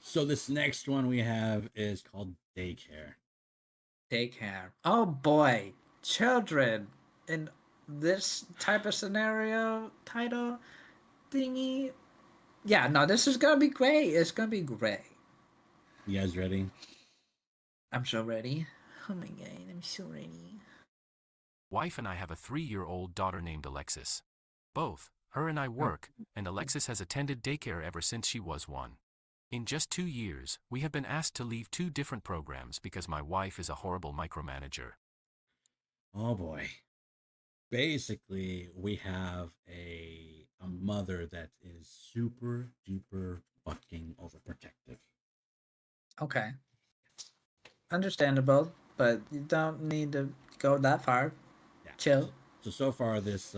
So this next one we have is called daycare. Daycare. Oh boy, children in this type of scenario title thingy. Yeah, no, this is gonna be great. It's gonna be great. You guys ready? I'm so ready. Oh my god, I'm so ready. Wife and I have a 3-year-old daughter named Alexis. Both, her and I Oh, work, and Alexis has attended daycare ever since she was 1. In just 2 years, we have been asked to leave 2 different programs because my wife is a horrible micromanager. Oh boy. Basically, we have a mother that is super duper fucking overprotective. okay. Understandable, but you don't need to go that far. Yeah. Chill. So far this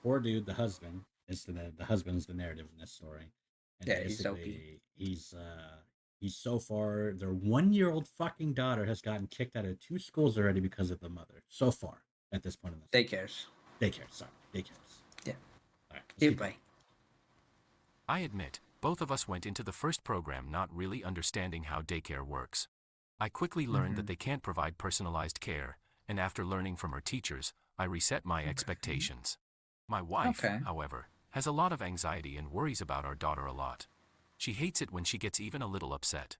poor dude, the husband, is the husband's the narrative in this story. And Yeah, he's OP. basically he's so far their 1 year old fucking daughter has gotten kicked out of 2 schools already because of the mother. So far at this point in the story. Daycares. Daycare, sorry. Daycares. Yeah. All right, let's Keep keep going. going. I admit, both of us went into the first program not really understanding how daycare works. I quickly learned Mm-hmm. that they can't provide personalized care, and after learning from her teachers, I reset my expectations. My wife, Okay. however, has a lot of anxiety and worries about our daughter a lot. She hates it when she gets even a little upset.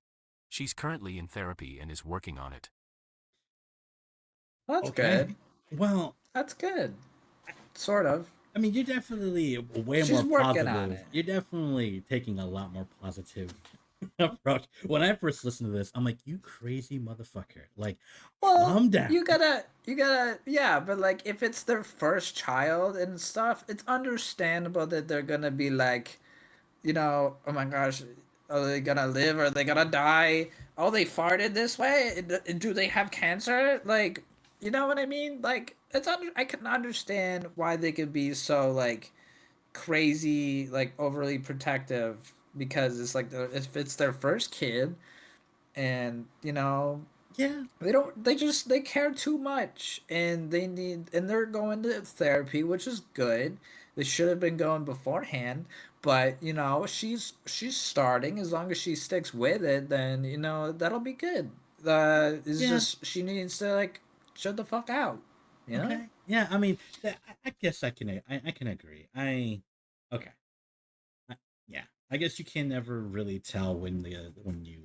She's currently in therapy and is working on it. Well, that's good. Okay. Well, That's good. I, Sort of. I mean, you're definitely way more She's working on positive. it. You're definitely taking a lot more positive approach. When I first listened to this, I'm like, you crazy motherfucker. Like, Well, calm down. yeah, but like if it's their first child and stuff, it's understandable that they're gonna be like, oh my gosh, are they gonna live? Are they gonna die? Oh, they farted this way? Do they have cancer? Like, you know what I mean? Like, I can understand why they could be so like crazy, like overly protective because it's like if it's their first kid and Yeah. they care too much and they're going to therapy, which is good. They should have been going beforehand, but she's starting. As long as she sticks with it, then that'll be good. It's Yeah. just she needs to like shut the fuck out, you know. Okay. Yeah. I mean, I guess I can agree. Okay. I, yeah. I guess you can never really tell when you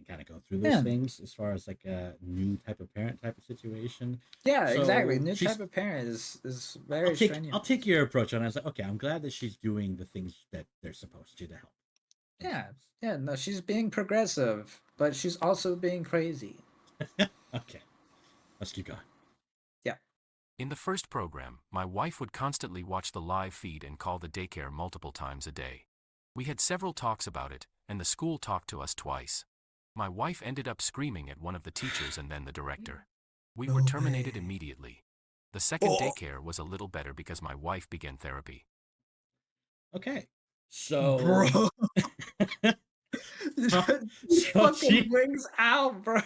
kind of go through those Yeah, things as far as like a new type of parent type of situation. yeah, exactly. So New type she's of parent is I'll very take strenuous. your approach on it. I was like, okay, I'm glad that she's doing the things that they're supposed to help Yeah, themselves. yeah, no, she's being progressive, but she's also being crazy. Okay, let's keep going. Yeah. In the first program, my wife would constantly watch the live feed and call the daycare multiple times a day. We had several talks about it, and the school talked to us twice. My wife ended up screaming at one of the teachers and then the director. We were No terminated way. immediately. The second Oh, daycare was a little better because my wife began therapy. okay. Bro, So, so, she so fucking she, wings out, bro.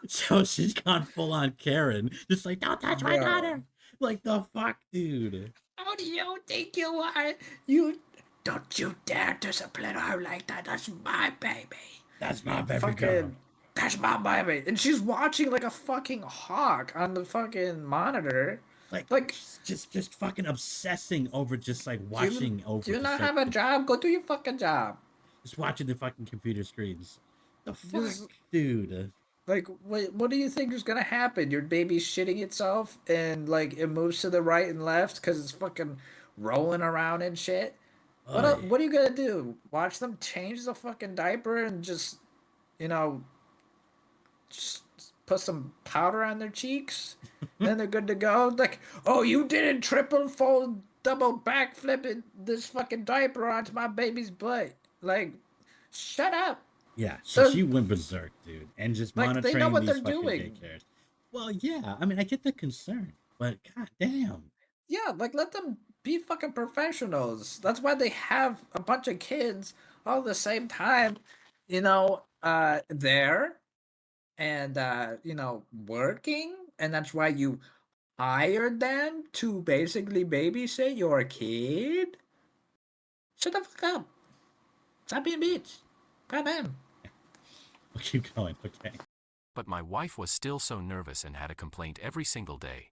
so she's gone full on Karen, just like, don't touch my Bro, daughter. Like the fuck, dude. how do you think you are? You don't you dare discipline her like that. That's my baby. That's my baby girl. Fucking, that's my baby. And she's watching like a fucking hawk on the fucking monitor. Like Like, just fucking obsessing over just like do you watching do over you just not like have a job? Go do your fucking job. just watching the fucking computer screens. The fuck, Just dude. like, what do you think is gonna happen? Your baby's shitting itself and like it moves to the right and left because it's fucking rolling around and shit. Oy. What are you gonna do? Watch them change the fucking diaper and you know just put some powder on their cheeks? Then they're good to go. Like, oh, you didn't triple fold double backflip it, this fucking diaper onto my baby's butt. Like, shut up. Yeah, she They're went berserk, dude, and just like they know monitoring what these they're fucking doing. daycares. Well, yeah, I mean, I get the concern, but god damn. Yeah, like let them be fucking professionals. That's why they have a bunch of kids all at the same time, there and working, and that's why you hired them to basically babysit your kid. Shut the fuck up. Stop being a bitch. Goddamn. We'll keep going. Okay. But my wife was still so nervous and had a complaint every single day.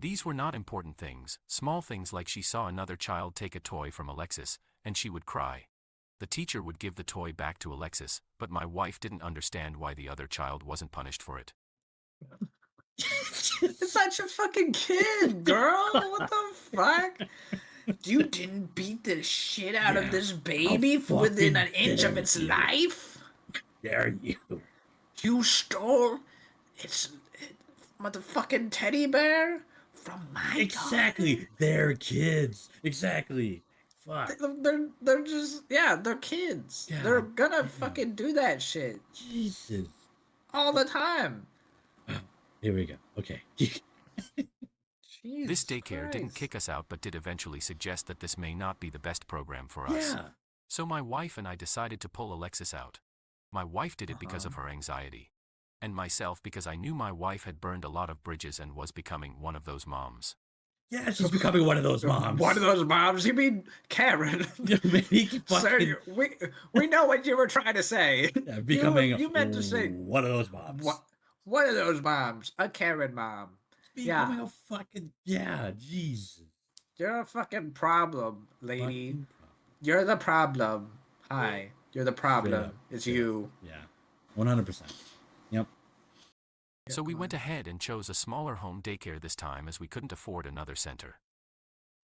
These were not important things, small things like she saw another child take a toy from Alexis, and she would cry. The teacher would give the toy back to Alexis, but my wife didn't understand why the other child wasn't punished for it. It's not your fucking kid, girl. What the fuck? You didn't beat the shit out of Yeah. this How baby within an fucking inch of dare its you? life? Dare you? You stole its motherfucking teddy bear from my daughter? Exactly. They're kids. Exactly. Fuck. They're just, yeah, they're kids. They're God gonna damn. fucking do that shit Jesus. all the time. Here we go. Okay. This Jesus daycare didn't Christ. kick us out but did eventually suggest that this may not be the best program for us. Yeah. So my wife and I decided to pull Alexis out. My wife did it because of her anxiety. And myself because I knew my wife had burned a lot of bridges and was becoming one of those moms. Yeah, she's becoming one of those moms. One of those moms? You mean Karen? Maybe Sir, fucking we know what you were trying to say. yeah, becoming You meant to say one of those moms. one of those moms, a Karen mom. Yeah, Becoming a fucking yeah, Jesus. you're a fucking problem, lady. Fucking problem. You're the problem. Hi, you're the problem. Straight up. It's Straight up. you. Yeah. 100%. Yep. So we went ahead and chose a smaller home daycare this time as we couldn't afford another center.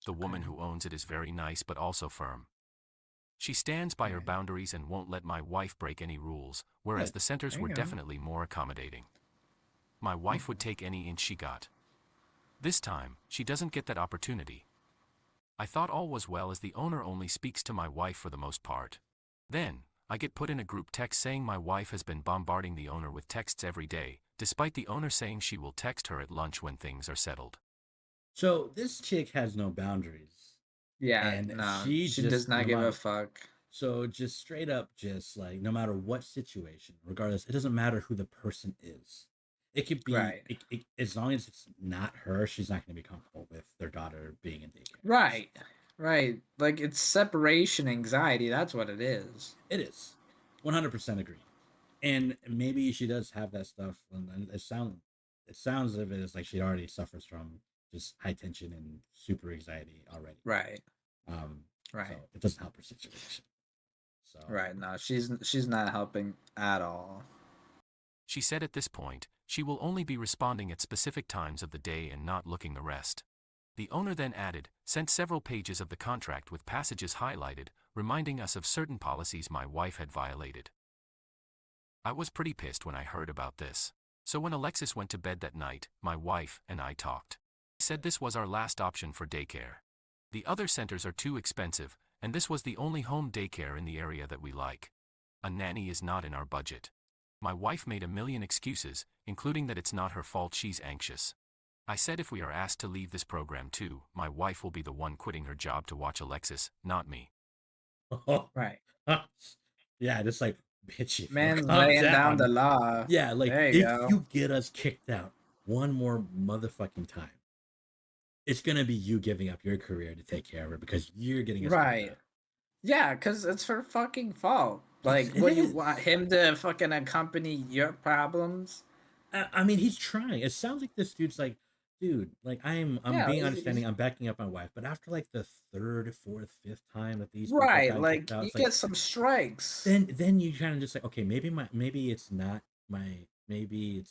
The woman who owns it is very nice but also firm. She stands by her Right. boundaries and won't let my wife break any rules, whereas Good. the centers There you were go. definitely more accommodating. My wife would take any inch she got. This time, she doesn't get that opportunity. I thought all was well as the owner only speaks to my wife for the most part. Then, I get put in a group text saying my wife has been bombarding the owner with texts every day, despite the owner saying she will text her at lunch when things are settled. So this chick has no boundaries. Yeah, And no, she she does just not no give a matter fuck. so just straight up just like no matter what situation, regardless, it doesn't matter who the person is. It could be Right. as long as it's not her, she's not going to be comfortable with their daughter being in daycare. Right. Right. Like it's separation anxiety. That's what it is. It is 100% agreed. And maybe she does have that stuff, and it sounds of it as like she already suffers from just high tension and super anxiety already. Right. Um, so Right. it doesn't help her situation. So Right. No, she's not helping at all. She said at this point, she will only be responding at specific times of the day and not looking the rest. The owner then added, sent several pages of the contract with passages highlighted, reminding us of certain policies my wife had violated. I was pretty pissed when I heard about this. So when Alexis went to bed that night, my wife and I talked. I said this was our last option for daycare. The other centers are too expensive, and this was the only home daycare in the area that we like. A nanny is not in our budget. My wife made a million excuses, including that it's not her fault she's anxious. I said if we are asked to leave this program too, my wife will be the one quitting her job to watch Alexis, not me. Right. yeah, just like bitch, you Man's calm laying down the down. law. Yeah, like There you if go. you get us kicked out one more motherfucking time, it's gonna be you giving up your career to take care of her because you're getting us kicked Right. out. Yeah, because it's her fucking fault. Like, It what, you is. want him to fucking accompany your problems? I mean, he's trying. It sounds like this dude's like, dude, like I'm Yeah, being understanding. I'm backing up my wife, but after like the third, fourth, fifth time that these people have right. gotten kicked Like, out, you it's like get some strikes. then you kind of just like, okay, maybe it's not my maybe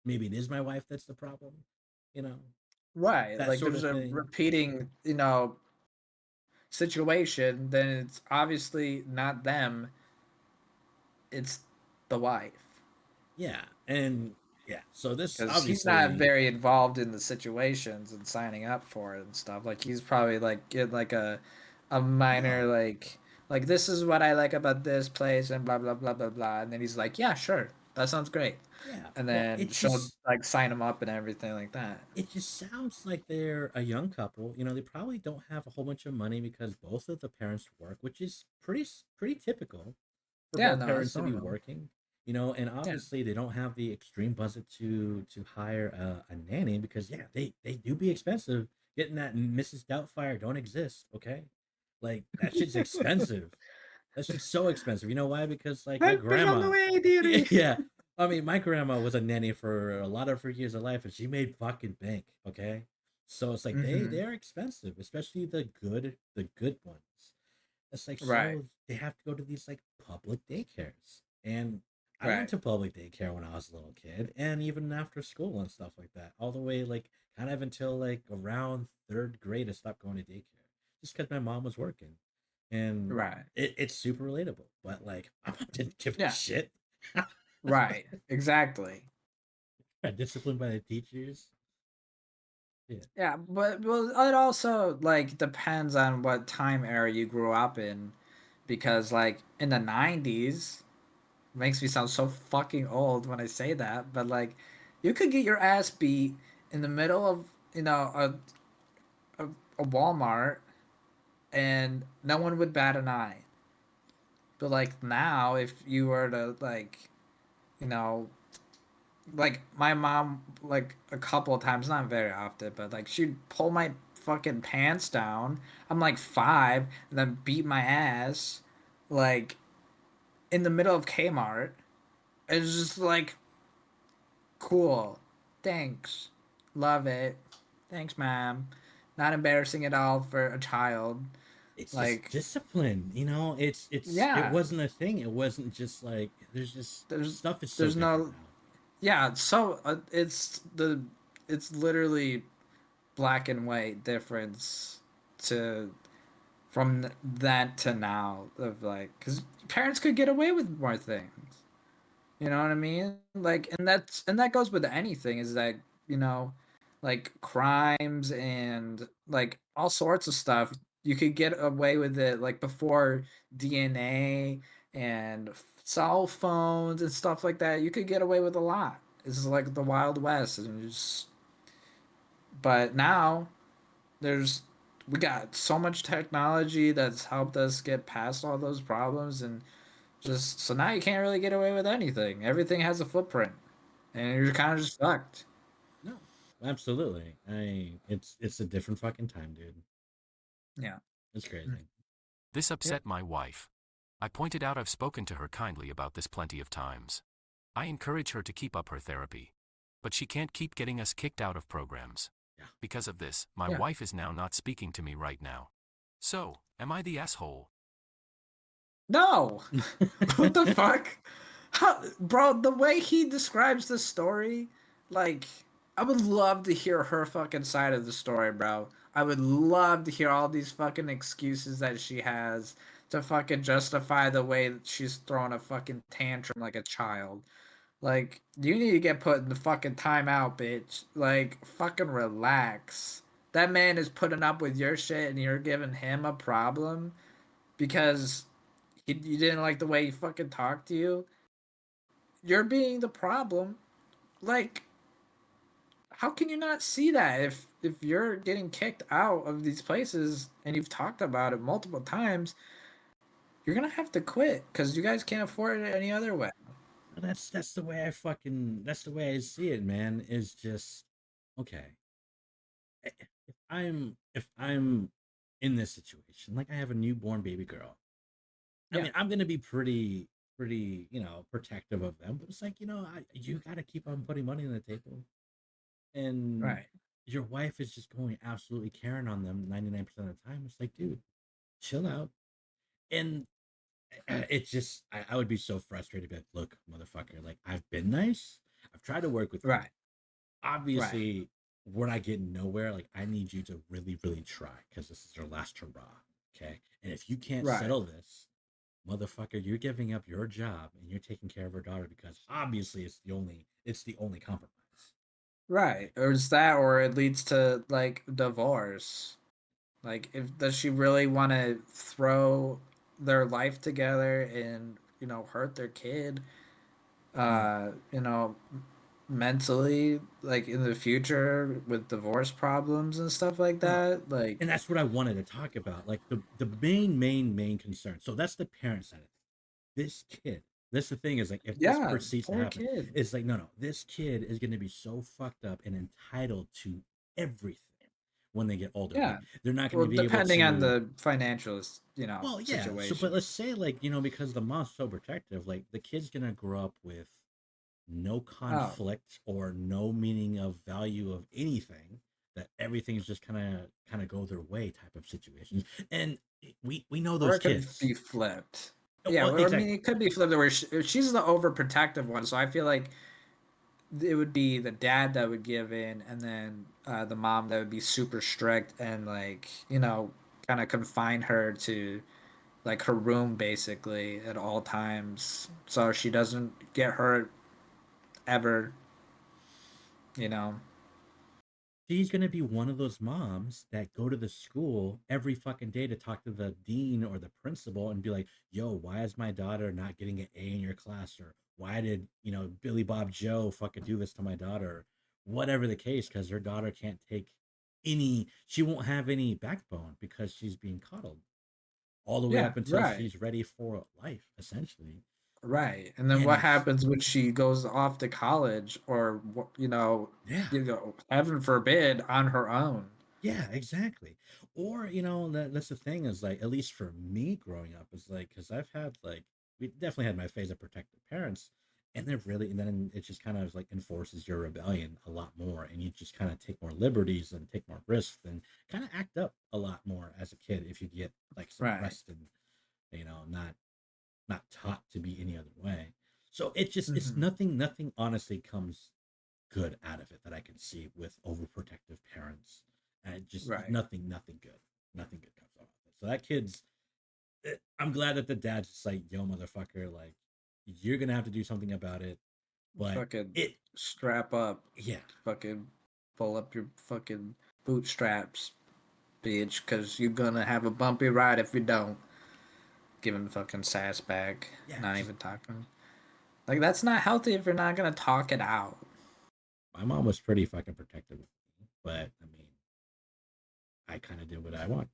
it is my wife that's the problem, you know, Right. that Like, sort there's of a thing. repeating, situation. Then it's obviously not them, it's the wife. Yeah, and yeah, so this Because he's not obviously, very involved in the situations and signing up for it and stuff. Like he's probably like get like a minor no, like this is what I like about this place and blah blah blah blah blah. And then he's like, yeah, sure, that sounds great. yeah. And Well, then she'll like sign him up and everything like that. it just sounds like they're a young couple. You know, they probably don't have a whole bunch of money because both of the parents work, which is pretty typical for Yeah, both no, parents it's to be normal. working. You know, and Yeah, obviously they don't have the extreme budget to hire a nanny because yeah, they do be expensive. Getting that Mrs. Doubtfire don't exist, okay? Like that shit's expensive. That shit's so expensive. You know why? Because like my Help me on the grandma, way, dearie. yeah. I mean, my grandma was a nanny for a lot of her years of life, and she made fucking bank. Okay, so it's like Mm-hmm. they're expensive, especially the good ones. It's like Right. so they have to go to these like public daycares, and I went Right. to public daycare when I was a little kid, and even after school and stuff like that, all the way like kind of until like around third grade, I stopped going to daycare just because my mom was working, and Right. it's super relatable. But like, I didn't give a Yeah. shit. Right. Exactly. Got disciplined by the teachers. Yeah, Yeah, but well, it also like depends on what time era you grew up in, because like in the '90s, makes me sound so fucking old when I say that, but like, you could get your ass beat in the middle of a, a Walmart, and no one would bat an eye. But like now, if you were to you know, like my mom, like a couple of times, not very often, but like she'd pull my fucking pants down. I'm like 5, and then beat my ass, like in the middle of Kmart. It's just like cool, thanks, love it, thanks, ma'am. Not embarrassing at all for a child. it's just Like, discipline. It yeah, wasn't a thing. It wasn't just like there's just there's stuff is so there's different no, now. yeah. So it's literally black and white difference to from that to now of like, because parents could get away with more things. You know what I mean? Like, and that goes with anything. Is that, you know, like crimes and like all sorts of stuff. You could get away with it like before DNA and cell phones and stuff like that. You could get away with a lot. It's like the Wild West, and just. But now there's we got so much technology that's helped us get past all those problems, and just so now you can't really get away with anything. Everything has a footprint, and you're kind of just fucked. No, absolutely. It's a different fucking time, dude. Yeah. It's Mm. crazy. This Yep. upset my wife. I pointed out I've spoken to her kindly about this plenty of times. I encourage her to keep up her therapy. But she can't keep getting us kicked out of programs. Yeah. Because of this, my Yeah. wife is now not speaking to me right now. So, am I the asshole? No. What the fuck? How, bro, the way he describes the story, like, I would love to hear her fucking side of the story, bro. I would love to hear all these fucking excuses that she has to fucking justify the way that she's throwing a fucking tantrum like a child. Like, you need to get put in the fucking timeout, bitch. Like, fucking relax. That man is putting up with your shit and you're giving him a problem because you didn't like the way he fucking talked to you. You're being the problem. Like, how can you not see that if you're getting kicked out of these places and you've talked about it multiple times, you're gonna have to quit because you guys can't afford it any other way. That's the way that's the way I see it, man. Is just okay. If I'm in this situation, like I have a newborn baby girl, I Yeah. mean, I'm gonna be pretty, protective of them. But it's like, you got to keep on putting money on the table, and Right. your wife is just going absolutely Karen on them 99% of the time. It's like, dude, chill out. And it's just, I would be so frustrated. Be like, look, motherfucker, like I've been nice. I've tried to work with you. Right. Right. Obviously, we're not getting nowhere. Like I need you to really, really try because this is your last hurrah. Okay. And if you can't Right. settle this, motherfucker, you're giving up your job and you're taking care of her daughter because obviously it's the only compromise. Right. Or is that, or it leads to like divorce. Like, if does she really want to throw their life together and hurt their kid? Yeah. You know, mentally, like in the future with divorce problems and stuff like No. that. And Like, that's what I wanted to talk about. Like the main concern. So that's the parent side of it. This kid. That's the thing is like if this yeah, proceeds to poor happen, kid. it's like no, this kid is going to be so fucked up and entitled to everything. when they get older. Like Yeah. they're not going Well, to be able depending on to. the financial, Well, yeah. So, but situation. let's say like because the mom's so protective, like the kid's gonna grow up with no Oh, conflict or no meaning of value of anything. That everything's just kind of go their way type of situations, and we know or those it could kids. be flipped. Oh, Yeah, well, or I mean, exactly. it could be flipped where she's the overprotective one. So I feel like it would be the dad that would give in, and then the mom that would be super strict and like kind of confine her to like her room basically at all times, so she doesn't get hurt ever. You know. She's gonna be one of those moms that go to the school every fucking day to talk to the dean or the principal and be like, "Yo, why is my daughter not getting an A in your class?" Or why did Billy Bob Joe fucking do this to my daughter? Whatever the case, because her daughter can't take any. She won't have any backbone because she's being coddled all the way Yeah. up until Right. she's ready for life, essentially. Right. And then And what it's happens when she goes off to college or yeah, heaven forbid on her own. yeah, exactly. Or, that's the thing is like, at least for me growing up, is like, because I've had like, we definitely had my phase of protective parents, and then it just kind of like enforces your rebellion a lot more, and you just kind of take more liberties and take more risks and kind of act up a lot more as a kid if you get like Right. suppressed and, not taught to be any other way. So it's Hmm. nothing honestly comes good out of it that I can see with overprotective parents. And it just Right. nothing good. Nothing good comes out of it. So that kid's I'm glad that the dad's just like, yo, motherfucker, like you're gonna have to do something about it. But Fucking it strap up. yeah. Fucking pull up your fucking bootstraps, bitch, because you're gonna have a bumpy ride if you don't. Giving fucking sass back. Yeah, Not just even talking. Like, that's not healthy if you're not gonna talk it out. my mom was pretty fucking protective of me. But I mean, I kinda did what I want.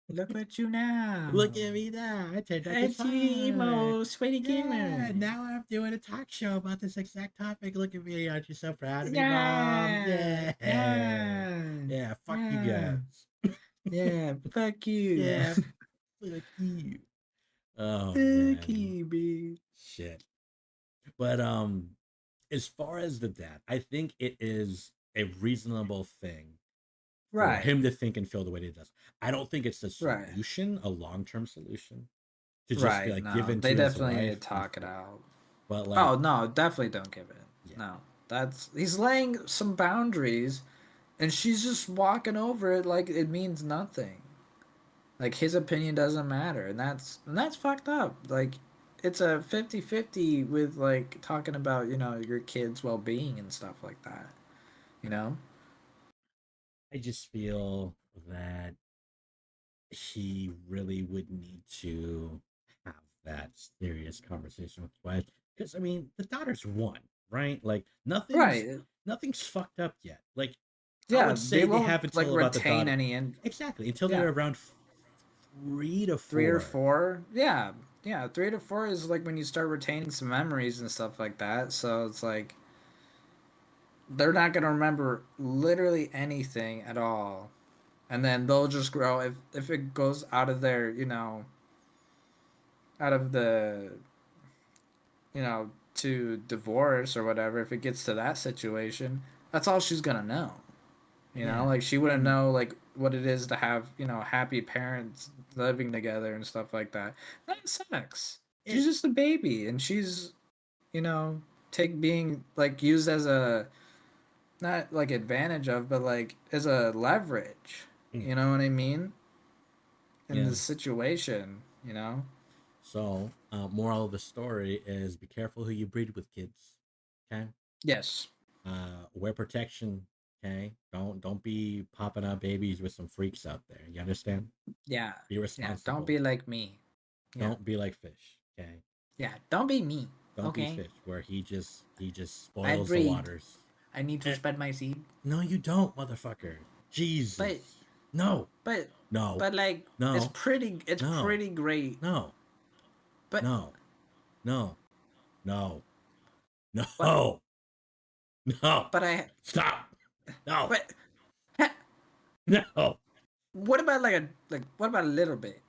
Look at you now. Look at me now. I turned out the It's you, star. emo, sweaty gamer. Yeah, now I'm doing a talk show about this exact topic. Look at me. Aren't you so proud of me, Mom? Yeah, Yeah. yeah, Yeah, fuck you yeah, guys. yeah. Fuck you. Yeah, fuck you. Oh Fuck man. you, bitch. Shit. But as far as the dad, I think it is a reasonable thing for Right, him to think and feel the way that he does. I don't think it's a right, solution, a long-term solution, to just be right. like give No, in they to his definitely need wife to and talk it out. but like Oh no, definitely don't give it. yeah. No, that's he's laying some boundaries, and she's just walking over it like it means nothing. Like his opinion doesn't matter, and that's fucked up. Like it's a 50-50 with like talking about, your kids' well-being and stuff like that, you know? I just feel that he really would need to have that serious conversation with his wife. Because I mean, the daughter's one, right? Like Right. nothing's fucked up yet. Like I Yeah, would they say they won't have like until about the retain daughter any in exactly until yeah, they're around 3 to 4. 3 or 4. Yeah. Yeah, 3 to 4 is like when you start retaining some memories and stuff like that. So it's like they're not gonna remember literally anything at all. And then they'll just grow if it goes out of their, out of the to divorce or whatever, if it gets to that situation, that's all she's gonna know. Yeah, Like she wouldn't and know like what it is to have, happy parents living together and stuff like that. That sucks. She's it just a baby and she's, you know, take being like used as a not like advantage of, but like as a leverage. mm, You know what I mean? In yeah. this situation. So moral of the story is be careful who you breed with, kids. Okay. Yes. Wear protection. Okay. Don't be popping out babies with some freaks out there. You understand? Yeah. Be Yeah. Don't responsible. be like me. Yeah. Don't be like fish. Okay. Yeah. Don't be me. Don't be Okay. fish where he just Bad spoils the breed. waters. I need to Eh, spread my seed. no, you don't, motherfucker. But Jesus. No. but No. but like No. it's No. pretty great. No. But No. No. No. but No. No. but I Stop. No. but No. What about like what about a little bit?